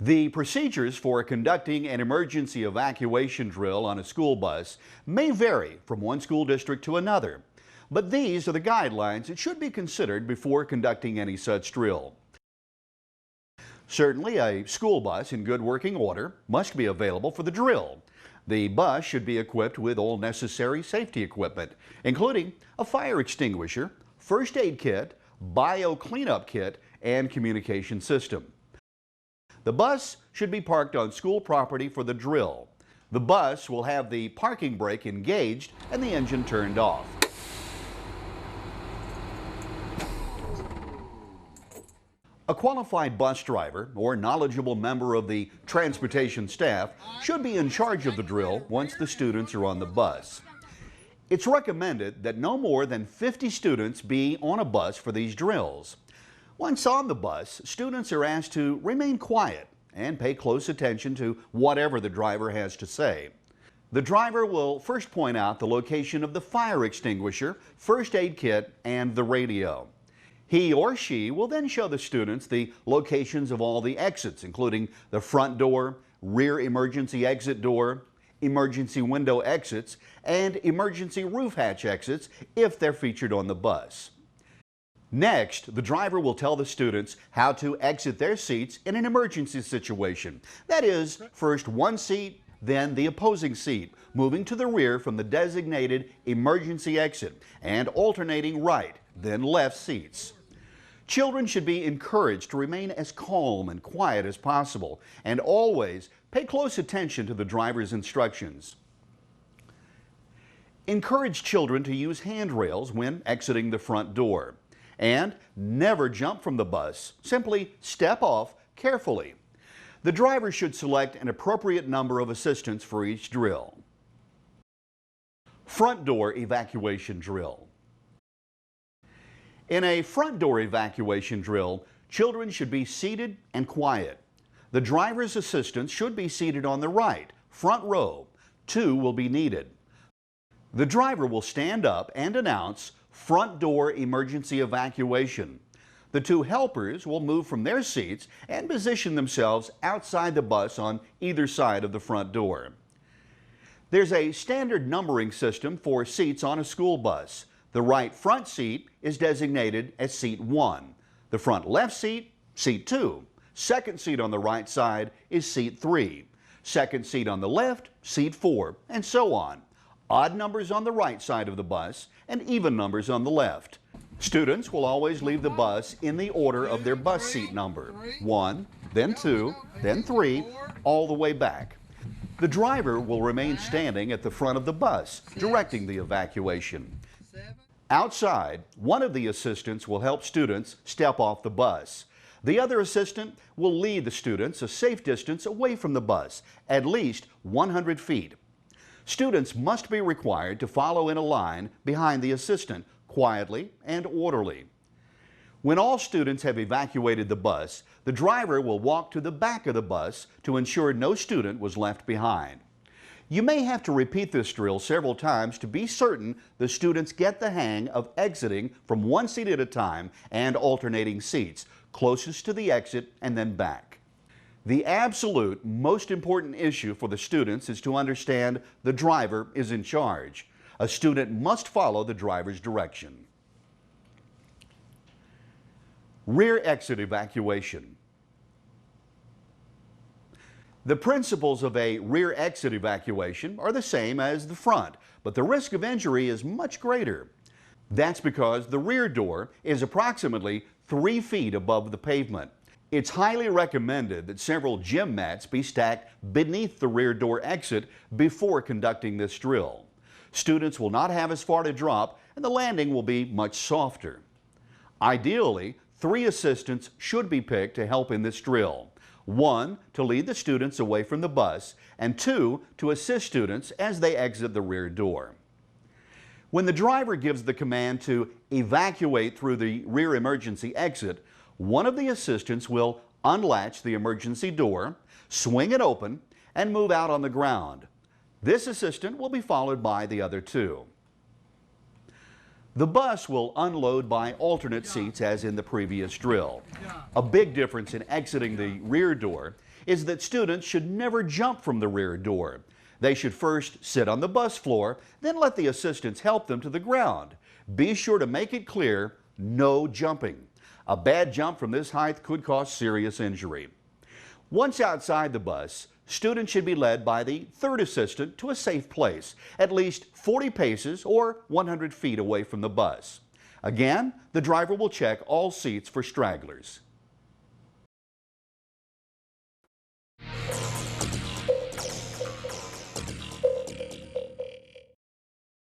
The procedures for conducting an emergency evacuation drill on a school bus may vary from one school district to another, but these are the guidelines that should be considered before conducting any such drill. Certainly, a school bus in good working order must be available for the drill. The bus should be equipped with all necessary safety equipment, including a fire extinguisher, first aid kit, bio cleanup kit, and communication system. The bus should be parked on school property for the drill. The bus will have the parking brake engaged and the engine turned off. A qualified bus driver or knowledgeable member of the transportation staff should be in charge of the drill once the students are on the bus. It's recommended that no more than 50 students be on a bus for these drills. Once on the bus, students are asked to remain quiet and pay close attention to whatever the driver has to say. The driver will first point out the location of the fire extinguisher, first aid kit, and the radio. He or she will then show the students the locations of all the exits, including the front door, rear emergency exit door, emergency window exits, and emergency roof hatch exits if they're featured on the bus. Next, the driver will tell the students how to exit their seats in an emergency situation. That is, first one seat, then the opposing seat, moving to the rear from the designated emergency exit and alternating right, then left seats. Children should be encouraged to remain as calm and quiet as possible and always pay close attention to the driver's instructions. Encourage children to use handrails when exiting the front door. And never jump from the bus. Simply step off carefully. The driver should select an appropriate number of assistants for each drill. Front door evacuation drill. In a front door evacuation drill, children should be seated and quiet. The driver's assistants should be seated on the right, front row. 2 will be needed. The driver will stand up and announce front door emergency evacuation. The 2 helpers will move from their seats and position themselves outside the bus on either side of the front door. There's a standard numbering system for seats on a school bus. The right front seat is designated as seat 1. The front left seat, seat 2. Second seat on the right side is seat 3. Second seat on the left, seat 4, and so on. Odd numbers on the right side of the bus and even numbers on the left. Students will always leave the bus in the order of their bus seat number. 1, then 2, then 3, all the way back. The driver will remain standing at the front of the bus, directing the evacuation. Outside, one of the assistants will help students step off the bus. The other assistant will lead the students a safe distance away from the bus, at least 100 feet. Students must be required to follow in a line behind the assistant, quietly and orderly. When all students have evacuated the bus, the driver will walk to the back of the bus to ensure no student was left behind. You may have to repeat this drill several times to be certain the students get the hang of exiting from one seat at a time and alternating seats, closest to the exit and then back. The absolute most important issue for the students is to understand the driver is in charge. A student must follow the driver's direction. Rear exit evacuation. The principles of a rear exit evacuation are the same as the front, but the risk of injury is much greater. That's because the rear door is approximately 3 feet above the pavement. It's highly recommended that several gym mats be stacked beneath the rear door exit before conducting this drill. Students will not have as far to drop and the landing will be much softer. Ideally, 3 assistants should be picked to help in this drill. 1 to lead the students away from the bus and 2 to assist students as they exit the rear door. When the driver gives the command to evacuate through the rear emergency exit, one of the assistants will unlatch the emergency door, swing it open, and move out on the ground. This assistant will be followed by the other 2. The bus will unload by alternate seats as in the previous drill. A big difference in exiting the rear door is that students should never jump from the rear door. They should first sit on the bus floor, then let the assistants help them to the ground. Be sure to make it clear, no jumping. A bad jump from this height could cause serious injury. Once outside the bus, students should be led by the third assistant to a safe place, at least 40 paces or 100 feet away from the bus. Again, the driver will check all seats for stragglers.